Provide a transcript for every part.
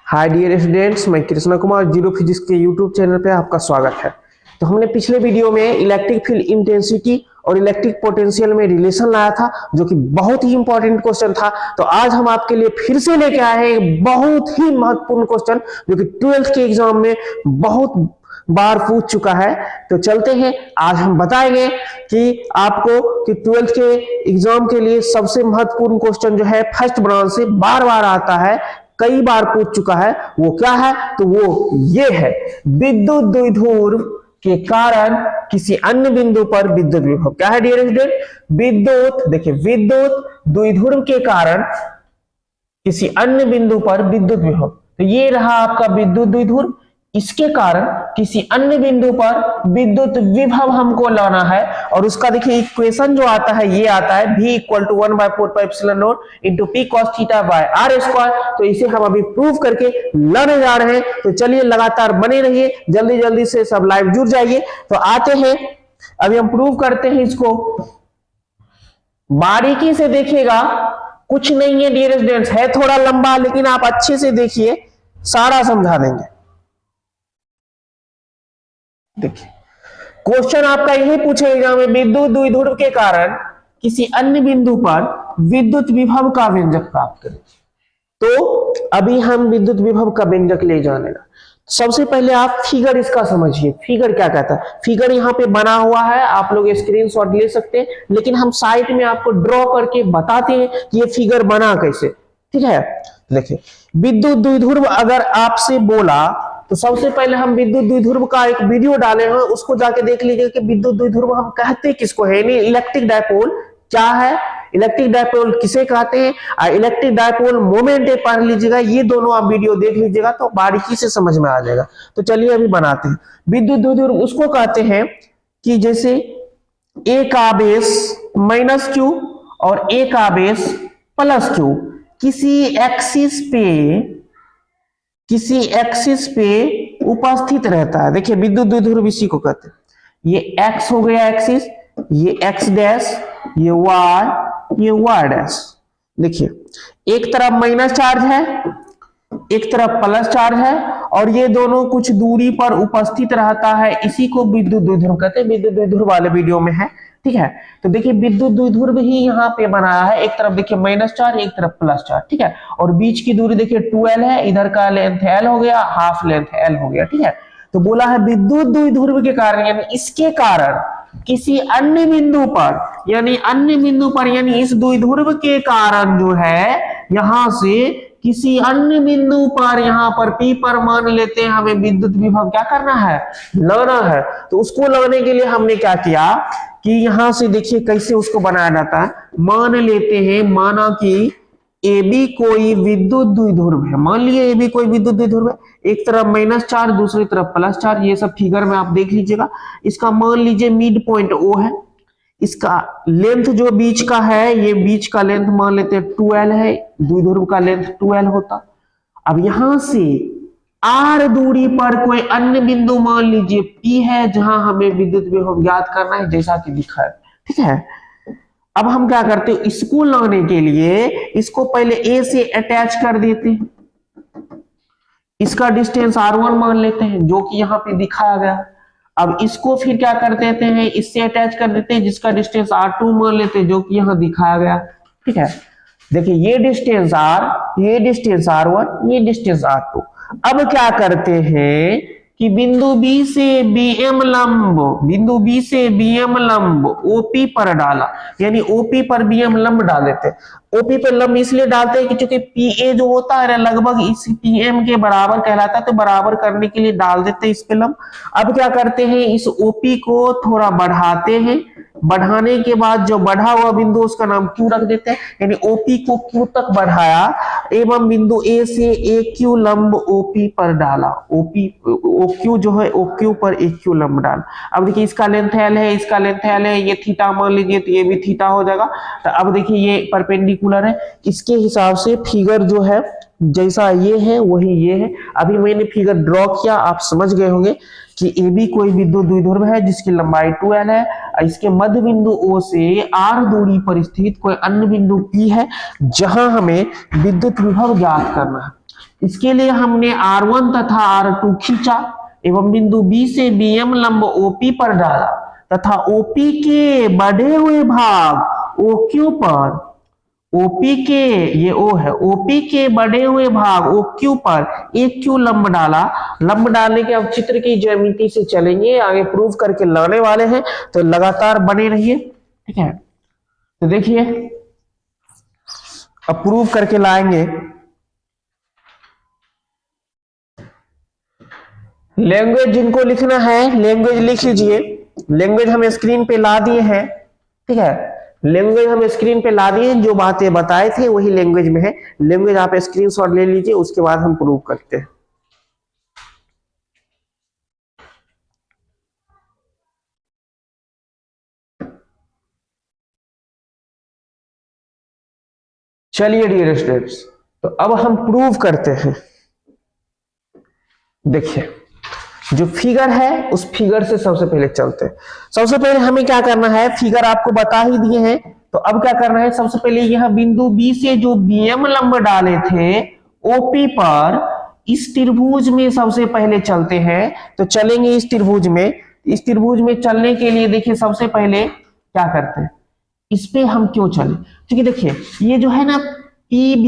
Hi dear students, मैं Krishna Kumar zero physics के YouTube channel पे आपका स्वागत है। तो हमने पिछले वीडियो में इलेक्ट्रिक फील्ड इंटेंसिटी और इलेक्ट्रिक पोटेंशियल में रिलेशन लाया था, जो कि बहुत ही इंपॉर्टेंट क्वेश्चन था। तो आज हम आपके लिए फिर से लेके आए हैं एक बहुत ही महत्वपूर्ण क्वेश्चन, जो कि 12th के एग्जाम में बहुत बार पूछ चुका है। तो चलते हैं, आज हम बताएंगे कि आपको कि 12th के एग्जाम के लिए सबसे महत्वपूर्ण क्वेश्चन जो है फर्स्ट ब्रांच से बार बार आता है, कई बार पूछ चुका है। वो क्या है? तो वो ये है, विद्युत द्विध्रुव के कारण किसी अन्य बिंदु पर विद्युत विभव। क्या है डियर स्टूडेंट? विद्युत, देखिए विद्युत द्विध्रुव के कारण किसी अन्य बिंदु पर विद्युत विभव। तो ये रहा आपका विद्युत द्विध्रुव, इसके कारण किसी अन्य बिंदु पर विद्युत विभव हमको लाना है। और उसका देखिए इक्वेशन जो आता है, ये आता है v equal to 1/4πε0 into p cos theta by r square. तो इसे हम अभी प्रूव करके लाने जा रहे हैं। तो चलिए लगातार बने रहिए, जल्दी जल्दी से सब लाइव जुड़ जाइए। तो आते हैं, अभी हम प्रूव करते हैं इसको। बारीकी से देखिएगा, कुछ नहीं है डियर स्टूडेंट्स, है थोड़ा लंबा, लेकिन आप अच्छे से देखिए, सारा समझा देंगे। देखिए क्वेश्चन आपका यही पूछेगा, में विद्युत द्विध्रुव के कारण किसी अन्य बिंदु पर विद्युत विभव का व्यंजक प्राप्त करें। तो अभी हम विद्युत विभव का व्यंजक ले जाने ना, सबसे पहले आप फिगर इसका समझिए। फिगर क्या कहता है? फिगर यहाँ पे बना हुआ है, आप लोग स्क्रीनशॉट ले सकते हैं, लेकिन हम साइड में आपको ड्रॉ करके बताते हैं कि ये फिगर बना कैसे। ठीक है, देखिए विद्युत द्विध्रुव अगर आपसे बोला तो सबसे पहले हम विद्युत द्विध्रुव का एक वीडियो डाले हैं, उसको जाके देख लीजिए कि विद्युत द्विध्रुव हम कहते किसको है। इलेक्ट्रिक डायपोल क्या है, इलेक्ट्रिक डायपोल किसे कहते हैं, इलेक्ट्रिक डायपोल मोमेंट पढ़ लीजिएगा। ये दोनों आप वीडियो देख लीजिएगा तो बारीकी से समझ में आ जाएगा। तो चलिए अभी बनाते हैं। विद्युत द्विध्रुव उसको कहते हैं कि जैसे एक आवेश माइनस क्यू और एक आवेश प्लस क्यू किसी एक्सिस पे उपस्थित रहता है। देखिए विद्युत द्विध्रुव इसी को कहते हैं। ये एक्स हो गया एक्सिस, ये एक्स डैश, ये वाई डैश। देखिए एक तरफ माइनस चार्ज है, एक तरफ प्लस चार्ज है, और ये दोनों कुछ दूरी पर उपस्थित रहता है। इसी को विद्युत द्विध्रुव कहते हैं। विद्युत द्विध्रुव वाले वीडियो में है। ठीक है, तो देखिए विद्युत द्विध्रुव ही यहाँ पे बनाया है। एक तरफ देखिए माइनस चार्ज, एक तरफ प्लस चार्ज। ठीक है, और बीच की दूरी देखिए 2l है, इधर का लेंथ l हो गया, हाफ लेंथ l हो गया। ठीक है, तो बोला है विद्युत द्विध्रुव के कारण, यानी इसके कारण किसी अन्य बिंदु पर, यानी इस द्विध्रुव के कारण जो है, यहां से किसी अन्य बिंदु पर, यहां पर P पर मान लेते हैं, हमें विद्युत विभव क्या करना है, लाना है। तो उसको लगाने के लिए हमने क्या किया कि यहां से देखिए कैसे उसको बनाया जाता है। मान लेते हैं, माना कि AB कोई विद्युत द्विध्रुव है। मान लिए AB कोई विद्युत द्विध्रुव है, एक तरफ माइनस चार्ज, दूसरी तरफ प्लस चार्ज। ये सब फिगर में आप देख लीजिएगा। इसका मान लीजिए मिड पॉइंट O है, इसका लेंथ जो बीच का है, ये बीच का लेंथ मान लेते हैं 2l है, द्विध्रुव का लेंथ 2l होता। अब यहां से r दूरी पर कोई अन्य बिंदु मान लीजिए P है, जहां हमें विद्युत विभव ज्ञात करना है, जैसा कि लिखा है। ठीक है, अब हम क्या करते हैं, इसको लाने के लिए इसको पहले A से अटैच कर देते हैं। इसका डिस्टेंस r1 मान लेते हैं, जो कि यहाँ पे दिखाया गया। अब इसको फिर क्या कर देते हैं, इससे अटैच कर देते हैं, जिसका डिस्टेंस r2 मान लेते हैं, जो कि यहाँ दिखाया गया। ठीक है, देखिए ये डिस्टेंस r, ये डिस्टेंस r1, ये डिस्टेंस r2। अब क्या करते हैं कि बिंदु B से BM लंब OP पर डाला, यानी OP पर BM लंब डाल देते हैं। OP पर लंब इसलिए डालते हैं कि चूंकि PA जो होता है लगभग इस PM के बराबर कहलाता है, तो बराबर करने के लिए डाल देते हैं इस पे लंब। अब क्या करते हैं, इस OP को थोड़ा बढ़ाते हैं, बढ़ाने के बाद जो बढ़ा हुआ बिंदु उसका नाम Q रख देते हैं, यानी OP को Q तक बढ़ाया एवं बिंदु A से AQ लंब OP पर डाला। OQ जो है OQ पर AQ लंब डाल। अब देखिए इसका लेंथ L है, इसका लेंथ L है, ये थीटा मान लीजिए, तो ये भी थीटा हो जाएगा। तो अब देखिए ये परपेंडिकुलर है, इसके हिसाब से फिगर जो है जैसा ये है वही ये है। अभी मैंने फिगर ड्रॉ किया, आप समझ गए होंगे कि AB कोई विद्युत द्विध्रुव है जिसकी लंबाई 2l है। इसके मध्य बिंदु O से r दूरी पर स्थित कोई अन्य बिंदु P है, जहां हमें विद्युत विभव ज्ञात करना है। इसके लिए हमने R1 तथा R2 खींचा एवं बिंदु B से BM लंब OP पर डाला तथा OP के बढ़े हुए भाग OQ पर, OP के, ये O है, OP के बढ़े हुए भाग OQ पर एक Q लंब डाला। लंब डालने के अब चित्र की ज्यामिति से चलेंगे, आगे प्रूव करके लाने वाले हैं, तो लगातार बने रहिए। ठीक है, तो देखिए अब प्रूव करके लाएंगे। लैंग्वेज जिनको लिखना है लैंग्वेज लिख लीजिए। लैंग्वेज हम स्क्रीन पे ला दिए हैं। ठीक है, लैंग्वेज हम स्क्रीन पे ला दिए हैं, जो बातें बताए थे वही लैंग्वेज में है। लैंग्वेज आप स्क्रीनशॉट ले लीजिए, उसके बाद हम प्रूव करते हैं। चलिए डियर स्टूडेंट्स, तो अब हम प्रूव करते हैं। देखिए जो फिगर है उस फिगर से सबसे पहले चलते हैं। सबसे पहले हमें क्या करना है, फिगर आपको बता ही दिए हैं, तो अब क्या करना है, सबसे पहले यह बिंदु B से जो BM लंब डाले थे OP पर, इस त्रिभुज में सबसे पहले चलते हैं। तो चलेंगे इस त्रिभुज में। इस त्रिभुज में चलने के लिए देखिए सबसे पहले क्या करते हैं, इस पे हम क्यों चले, क्योंकि देखिए ये जो है ना PB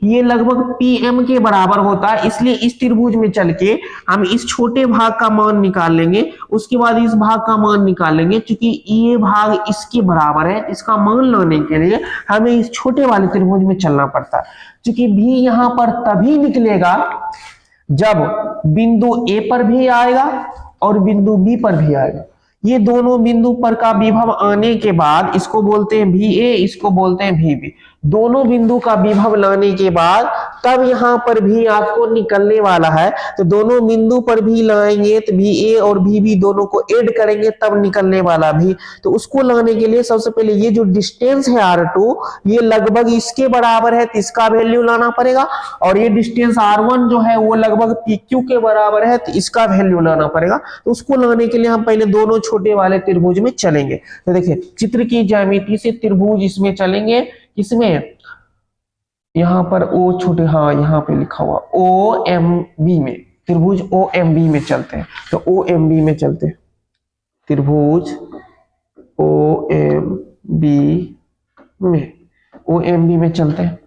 ये लगभग PM के बराबर होता है, इसलिए इस त्रिभुज में चल के हम इस छोटे भाग का मान निकाल लेंगे, उसके बाद इस भाग का मान निकाल लेंगे। क्योंकि ये भाग इसके बराबर है, इसका मान लाने के लिए हमें इस छोटे वाले त्रिभुज में चलना पड़ता है। क्योंकि भी यहां पर तभी निकलेगा जब बिंदु A पर भी आएगा और बिंदु B पर भी आएगा। ये दोनों बिंदु पर का विभव आने के बाद, इसको बोलते हैं VA, इसको बोलते हैं VB। दोनों बिंदु का विभव लाने के बाद तब यहां पर भी आपको निकलने वाला है। तो दोनों बिंदु पर भी लाएंगे तो VA और VB दोनों को ऐड करेंगे तब निकलने वाला भी। तो उसको लाने के लिए सबसे पहले ये जो डिस्टेंस है R2 ये लगभग इसके बराबर है, तो इसका वैल्यू लाना पड़ेगा। और ये डिस्टेंस R1 जो है वो लगभग PQ के बराबर है, तो इसका वैल्यू लाना पड़ेगा। तो उसको लाने के लिए हम पहले दोनों छोटे वाले त्रिभुज में चलेंगे। तो देखिए चित्र की ज्यामिति से त्रिभुज इसमें चलेंगे, इसमें यहां पर O छोटे, हाँ यहाँ पे लिखा हुआ OMB में, त्रिभुज OMB में चलते हैं। तो OMB में चलते हैं, त्रिभुज OMB में, OMB में चलते हैं।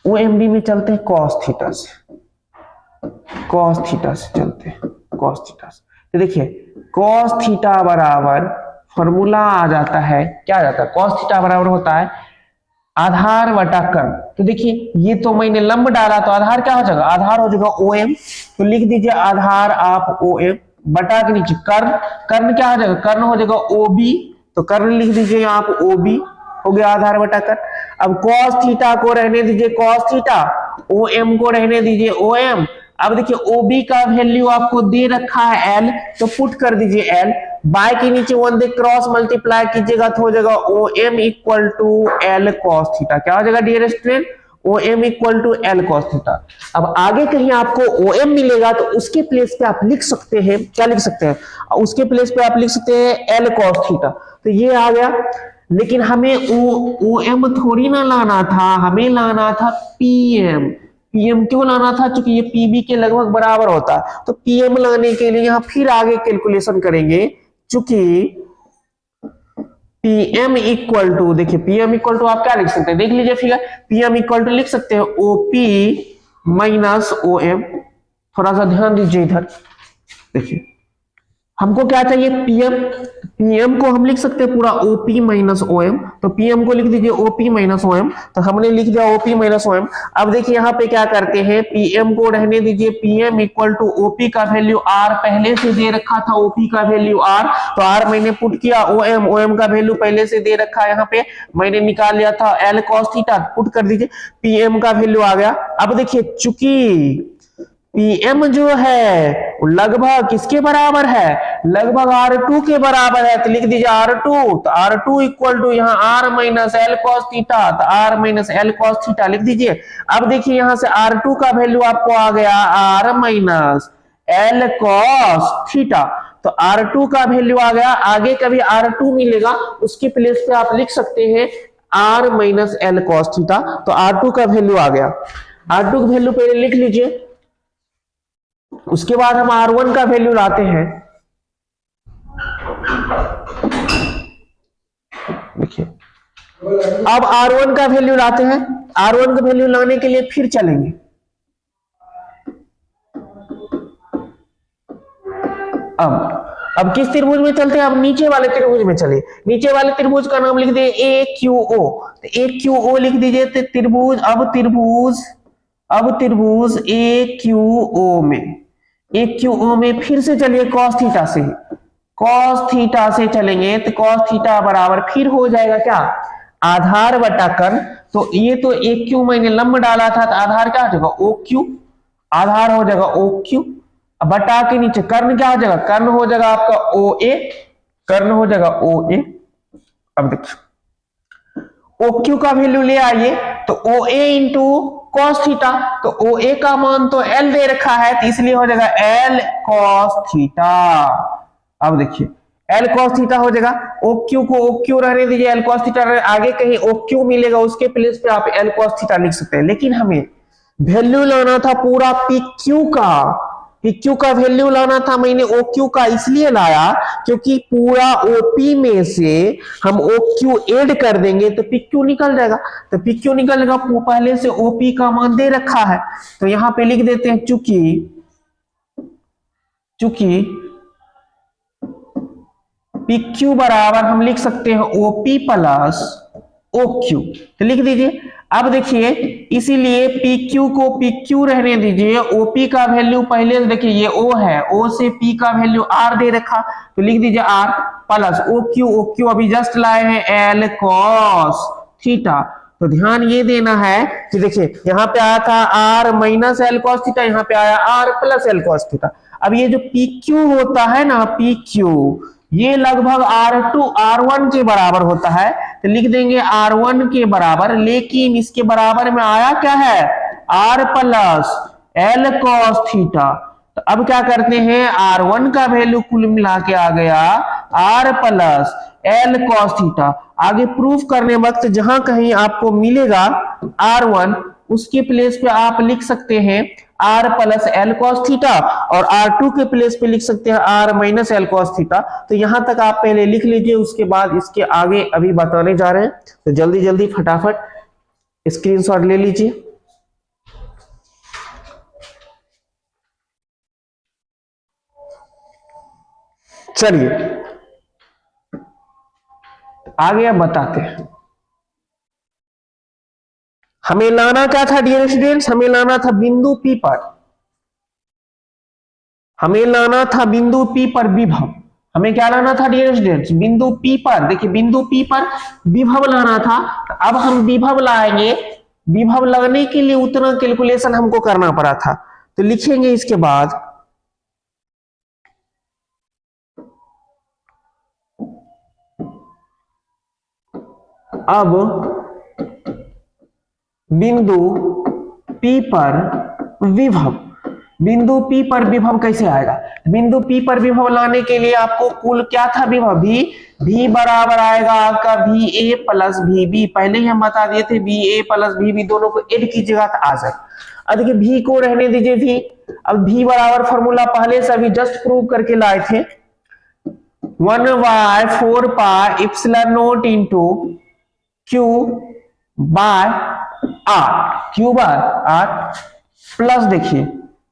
OMB में चलते हैं cos थीटा से, cos थीटा से चलते हैं, cos थीटा से। तो देखिए cos थीटा बराबर फॉर्मूला आ जाता है, क्या आ जाता है, cos थीटा बराबर होता है आधार बटा कर्ण। तो देखिए ये तो मैंने लंब डाला, तो आधार क्या हो जाएगा, आधार हो जाएगा OM। तो लिख दीजिए आधार आप OM बटा के नीचे कर्ण, कर्ण क्या हो जाएगा, कर्ण हो जाएगा OB। तो कर्ण लिख दीजिए आप OB, हो गया आधार बटा कर्ण। अब cos थीटा को रहने दीजिए cos थीटा, OM को रहने दीजिए OM। अब देखिए OB का वैल्यू आपको दे रखा है L, तो पुट कर दीजिए L, बाय के नीचे 1 दे क्रॉस मल्टीप्लाई कीजिएगा तो हो जाएगा OM equal to L cos theta. क्या हो जाएगा dear student, OM equal to L cos theta. अब आगे कहीं आपको OM मिलेगा तो उसके प्लेस पे आप लिख सकते हैं, क्या लिख सकते हैं, उसके प्लेस पे आप लिख सकते हैं L cos थीटा। तो ये आ गया, लेकिन हमें OM थोड़ी ना लाना था, हमें लाना था PM। PM क्यों लाना था, क्योंकि ये PB के लगभग बराबर होता है। तो PM लाने के लिए यहाँ फिर आगे कैलकुलेशन करेंगे, चूंकि PM इक्वल टू, देखिए PM इक्वल टू आप क्या लिख सकते हैं, देख लीजिए फिगर, PM इक्वल टू लिख सकते हैं OP माइनस OM। थोड़ा सा ध्यान दीजिए इधर, देखिए हमको क्या चाहिए PM को हम लिख सकते हैं पूरा OP माइनस OM। तो PM को लिख दीजिए OP माइनस OM, तो हमने लिख दिया OP माइनस OM। अब देखिए यहाँ पे क्या करते हैं, PM को रहने दीजिए, PM इक्वल टू OP का वैल्यू R पहले से दे रखा था, OP का वैल्यू R, तो R मैंने पुट किया, OM का वैल्यू पहले से दे रखा है, यहाँ पे मैंने निकाल लिया था L cos थीटा, पुट कर दीजिए, PM का वैल्यू आ गया। अब देखिए चूंकि PM जो है लगभग किसके बराबर है, लगभग R2 के बराबर है, तो लिख दीजिए R2। तो R2 इक्वल टू यहाँ R minus L cos theta, तो R minus L cos theta लिख दीजिए। अब देखिए यहाँ से R2 का वैल्यू आपको आ गया R minus L cos theta, तो R2 का वैल्यू आ गया। आगे कभी R2 मिलेगा उसके प्लेस पे आप लिख सकते हैं R minus L cos theta, तो R2 का वैल्यू आ गया। R2 का वैल्यू पहले लिख लीजिए, उसके बाद हम R1 का वैल्यू लाते हैं। देखिए अब R1 का वैल्यू लाते हैं। R1 का वैल्यू लाने के लिए फिर चलेंगे। अब किस त्रिभुज में चलते हैं? अब नीचे वाले त्रिभुज में चले। नीचे वाले त्रिभुज का नाम लिख दे AQO। तो AQO लिख दीजिए। तो त्रिभुज AQO में फिर से चलिए cos थीटा से चलेंगे। तो cos थीटा बराबर फिर हो जाएगा क्या? आधार बटा कर्ण। तो ये तो AQ मैंने लंब डाला था, तो आधार क्या हो जाएगा? OQ। आधार हो जाएगा OQ। अब बटा के नीचे कर्ण क्या हो जाएगा? कर्ण हो जाएगा आपका OA। अब देखिए OQ का वैल्यू ले आइए। तो OA इंटू cos थीटा। तो OA का मान तो L दे रखा है, तो इसलिए हो जाएगा L cos थीटा। अब देखिए L cos थीटा हो जाएगा। OQ को OQ रहने दीजिए, L cos थीटा। आगे कहीं OQ मिलेगा, उसके प्लेस पे आप L cos थीटा लिख सकते हैं। लेकिन हमें वैल्यू लाना था पूरा PQ का वैल्यू लाना था। मैंने OQ का इसलिए लाया क्योंकि पूरा OP में से हम OQ ऐड कर देंगे तो PQ निकल जाएगा। तो PQ निकल जाएगा, पहले से OP का मान दे रखा है। तो यहां पे लिख देते हैं चूंकि PQ बराबर हम लिख सकते हैं OP प्लस OQ। तो लिख दीजिए। अब देखिए इसीलिए PQ को PQ रहने दीजिए। OP का वैल्यू पहले से देखिए ये O है, O से P का वैल्यू R दे रखा, तो लिख दीजिए R प्लस OQ अभी जस्ट लाए हैं L cos थीटा। तो ध्यान ये देना है कि देखिए यहाँ पे आया था R minus L cos theta, यहाँ पे आया R plus L cos theta. अब ये जो PQ होता है ना, PQ ये लगभग R1 के बराबर होता है। तो लिख देंगे R1 के बराबर, लेकिन इसके बराबर में आया क्या है? R plus L cos theta. तो अब क्या करते हैं? R1 का वैल्यू कुल मिला के आ गया R plus L cos theta. आगे प्रूफ करने वक्त जहां कहीं आपको मिलेगा R1, उसके प्लेस पे आप लिख सकते हैं R plus L cos theta, और R2 के प्लेस पे लिख सकते हैं R minus L cos theta. तो यहां तक आप पहले लिख लीजिए, उसके बाद इसके आगे अभी बताने जा रहे हैं। तो जल्दी जल्दी फटाफट स्क्रीनशॉट ले लीजिए। चलिए आगे अब बताते हैं। हमें लाना क्या था डियर स्टूडेंट्स? हमें लाना था बिंदु P पर, हमें लाना था बिंदु P पर विभव। हमें क्या लाना था डियर स्टूडेंट्स? बिंदु P पर। देखिए बिंदु P पर विभव लाना था। अब हम विभव लाएंगे। विभव लगने के लिए उतना कैलकुलेशन हमको करना पड़ा था, तो लिखेंगे इसके बाद अब बिंदु P पर विभव। बिंदु P पर विभव कैसे आएगा? बिंदु P पर विभव लाने के लिए आपको कुल क्या था? विभव V बराबर आएगा आपका VA प्लस VB। पहले ही हम बता दिए थे VA प्लस VB दोनों को ऐड कीजिएगा तो आ जाए। अब देखिए V को रहने दीजिए V। अब V बराबर फॉर्मूला पहले से अभी जस्ट प्रूव करके लाए थे, 1/4 pi epsilon naught into Q by R plus देखिए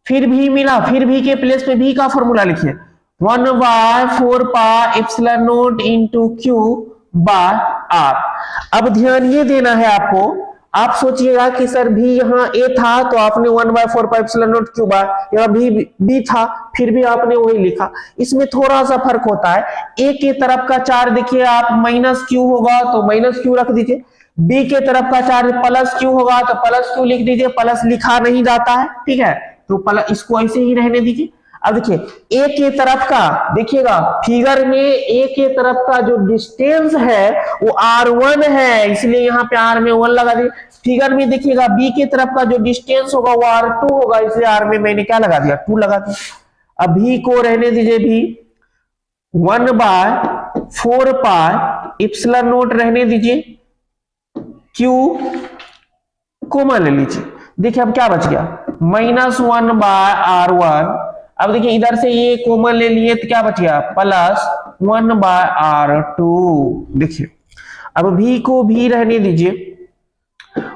फिर भी मिला, फिर भी के प्लेस पे भी का फॉर्मूला लिखिए, 1/4 pi epsilon naught into Q by R। अब ध्यान ये देना है आपको, आप सोचिएगा कि सर भी यहाँ A था तो आपने 1/4 pi epsilon naught Q by, यहाँ भी B था फिर भी आपने वही लिखा। इसमें थोड़ा सा फर्क होता है। A के तरफ का चार्ज देखिए आप माइनस Q होगा तो माइनस Q रख दीजिए, B के तरफ का चार्ज प्लस Q होगा तो प्लस Q लिख दीजिए। प्लस लिखा नहीं जाता है, ठीक है, तो प्लस इसको ऐसे ही रहने दीजिए। अब देखिए A के तरफ का, देखिएगा फिगर में A के तरफ का जो डिस्टेंस है वो R1 है, इसलिए यहाँ पे R में 1 लगा दीजिए। फिगर में देखिएगा B के तरफ का जो डिस्टेंस होगा वो R2 होगा, इसलिए R में मैंने क्या लगा दिया? 2 लगा दिया। अब V को रहने दीजिए, भी 1/4 पाई एप्सिलॉन नॉट रहने दीजिए, Q को मान ले लीजिए। देखिए अब क्या बच गया? -1/R1 अब देखिए इधर से ये कॉमन ले लिए तो क्या बच गया प्लस 1/r2। देखिए अब v को भी रहने दीजिए,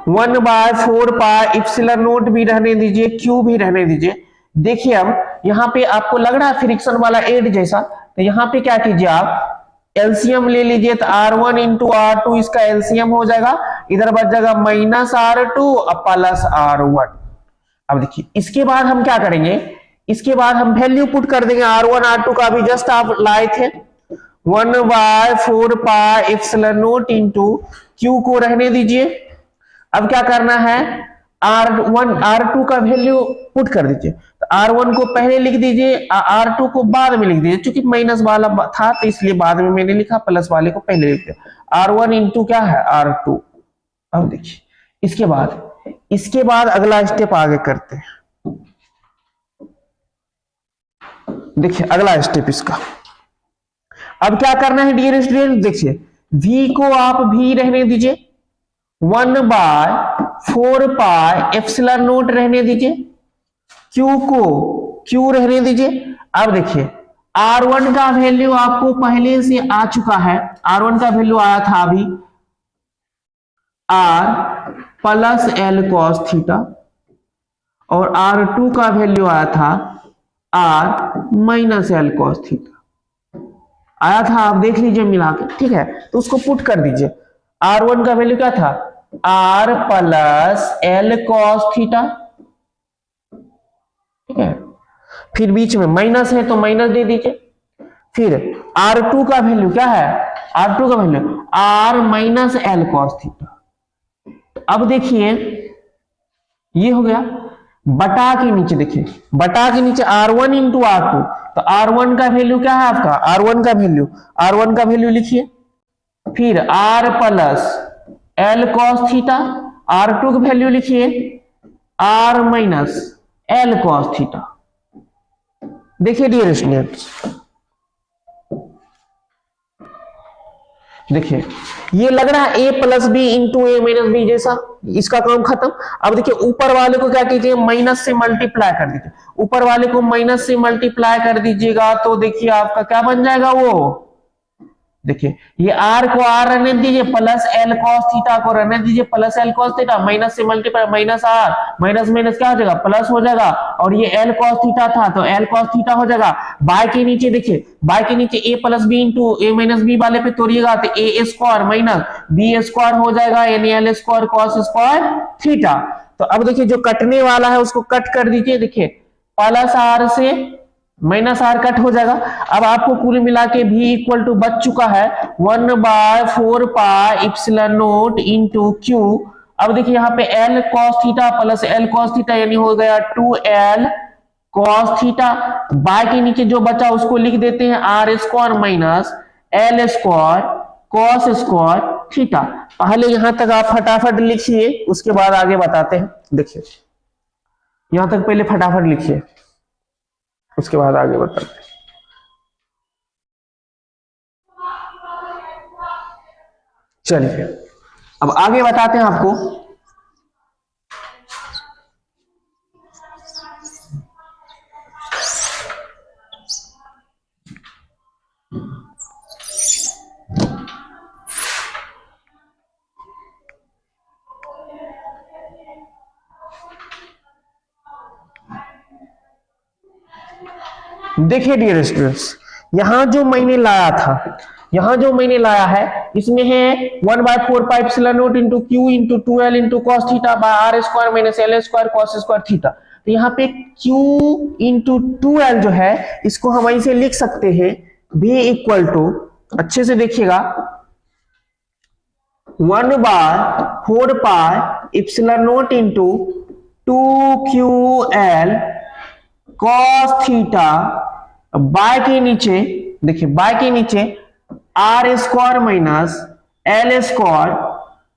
1/4 पाई इप्सिलॉन नोट भी रहने दीजिए, q भी रहने दीजिए। देखिए अब यहाँ पे आपको लग रहा है फ्रिक्शन वाला एड जैसा, तो यहाँ पे क्या कीजिए आप एलसीएम ले लीजिए, तो r1 इंटू r2 इसका एलसीएम हो जाएगा, इधर बच जाएगा -r2 और प्लस r1। अब देखिए इसके बाद हम क्या करेंगे, इसके बाद हम वैल्यू पुट कर देंगे r1 r2 का, भी जस्ट आप लाए थे 1/4 pi epsilon naught into q को रहने दीजिए। अब क्या करना है r1 r2 का वैल्यू पुट कर दीजिए, तो r1 को पहले लिख दीजिए, r2 को बाद में लिख दीजिए, क्योंकि माइनस वाला था तो इसलिए बाद में मैंने लिखा, प्लस वाले को पहले लिख दिया, r1 इंटू क्या है r2। अब देखिए इसके बाद अगला स्टेप आगे करते हैं। देखिए अगला स्टेप इसका, अब क्या करना है डियर स्टूडेंट, देखिए v को आप भी रहने दीजिए, 1/4 पाई एप्सिलॉन नोट रहने दीजिए, q को q रहने दीजिए। अब देखिए r1 का वैल्यू आपको पहले से आ चुका है, r1 का वैल्यू आया था अभी r plus l cos theta, और r2 का वैल्यू आया था r minus l cos theta आया था, आप देख लीजिए मिला के, ठीक है। तो उसको पुट कर दीजिए, r1 का वैल्यू क्या था r plus l cos theta, ठीक है, फिर बीच में माइनस है तो माइनस दे दीजिए। फिर r2 का वैल्यू क्या है, r2 का value r minus l cos theta. अब देखिए ये हो गया, बटा के नीचे देखिए, बटा के नीचे r1 इंटू r2, तो r1 का वैल्यू क्या है आपका, r1 का वैल्यू लिखिए, फिर r plus l cos theta, r2 का वैल्यू लिखिए r minus l cos theta. देखिए डियर स्टूडेंट्स, देखिए ये लग रहा है a plus B into A minus B जैसा, इसका काम खत्म। अब देखिए ऊपर वाले को क्या कीजिए, माइनस से मल्टीप्लाई कर दीजिए, ऊपर वाले को माइनस से मल्टीप्लाई कर दीजिएगा, तो देखिए आपका क्या बन जाएगा, वो देखिए ये r को r रहने दीजिए, प्लस l cos थीटा को रहने दीजिए, plus l cos theta, minus से multiply, minus r minus minus क्या हो जाएगा प्लस हो जाएगा, और ये l cos थीटा था तो l cos थीटा हो जाएगा। बाय के नीचे देखिए, बाय के नीचे a plus B into A minus B वाले पे तोड़िएगा तो a square minus b square हो जाएगा, यानी l square cos square theta. तो अब देखिए जो कटने वाला है उसको कट कर दीजिए, देखिए प्लस r से माइनस r कट हो जाएगा। अब आपको कुल मिला के v इक्वल टू बच चुका है 1/4 pi epsilon naught into q। अब देखिए यहाँ पे l cos theta plus l cos theta यानी हो गया 2l cos थीटा, बाय के नीचे जो बचा उसको लिख देते हैं r square minus l square cos square theta. पहले यहां तक आप फटाफट लिखिए, उसके बाद आगे बताते हैं। देखिए यहां तक पहले फटाफट लिखिए, उसके बाद आगे बताते हैं। चलिए अब आगे बताते हैं आपको। देखिए डियर स्टूडेंट्स, यहां जो मैंने लाया है इसमें है 1/4 pi epsilon naught into q into 2l into cos theta by r square minus L square cos square theta. तो यहाँ पे q इंटू 2l जो है इसको हम ऐसे लिख सकते हैं, v इक्वल टू, अच्छे से देखिएगा, 1/4 pi epsilon naught into 2ql cos theta, by के नीचे देखिए, बाय के नीचे are square minus L square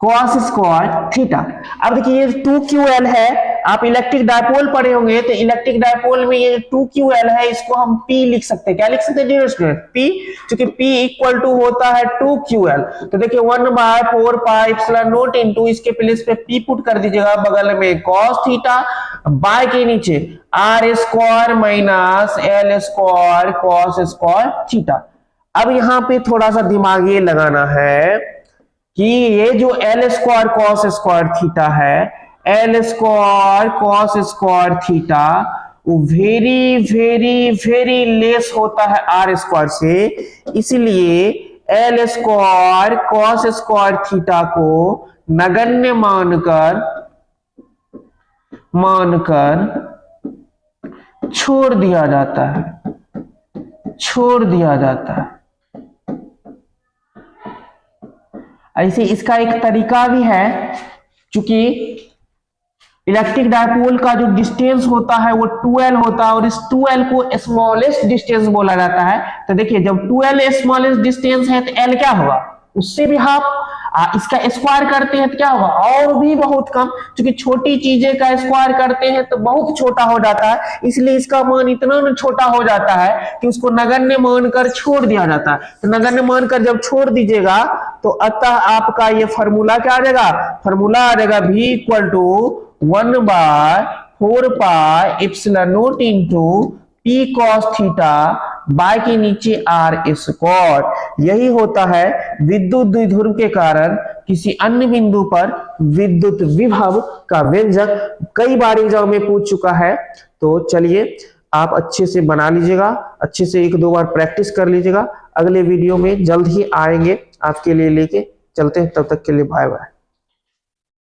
cos square theta. अब देखिए ये 2ql है, आप इलेक्ट्रिक डायपोल पढ़े होंगे तो इलेक्ट्रिक डायपोल में ये 2ql है, इसको हम p लिख सकते हैं। क्या लिख सकते हैं डियर स्टूडेंट, p, क्योंकि p इक्वल टू होता है 2ql। तो देखिए 1/4 पाई इप्सिलॉन नोट इनटू, इसके प्लेस पे p पुट कर दीजिएगा, बगल में cos थीटा, बाय के नीचे are square minus L square cos square theta. अब यहां पे थोड़ा सा दिमाग ये लगाना है कि ये जो l square cos square theta है, l square cos square theta वो वेरी वेरी वेरी लेस होता है आर स्क्वायर से, इसलिए l square cos square theta को नगण्य मानकर छोड़ दिया जाता है। ऐसे इसका एक तरीका भी है, क्योंकि इलेक्ट्रिक डायपोल का जो डिस्टेंस होता है वो 12 होता है और इस 12 को स्मॉलेस्ट डिस्टेंस बोला जाता है। तो देखिए जब 12 स्मॉलेस्ट डिस्टेंस है तो एल क्या होगा, उससे भी हाफ, इसका स्क्वायर करते हैं तो क्या होगा, और भी बहुत कम, क्योंकि छोटी चीजें का स्क्वायर करते हैं तो बहुत छोटा हो जाता है, इसलिए इसका मान इतना छोटा हो जाता है कि उसको नगण्य मानकर छोड़ दिया जाता है। तो नगण्य मानकर जब छोड़ दीजिएगा तो अतः आपका ये फॉर्मूला क्या आ जाएगा, फॉर्मूला आ जाएगा v equal to 1/4 pi epsilon naught into p cos theta by के नीचे आर स्क्वायर। यही होता है विद्युत द्विध्रुव के कारण किसी अन्य बिंदु पर विद्युत विभव का व्यंजक। कई बार एग्जाम में पूछ चुका है, तो चलिए आप अच्छे से बना लीजिएगा, अच्छे से 1-2 बार प्रैक्टिस कर लीजिएगा। अगले वीडियो में जल्द ही आएंगे आपके लिए लेके, चलते हैं, तब तक के लिए बाय बाय।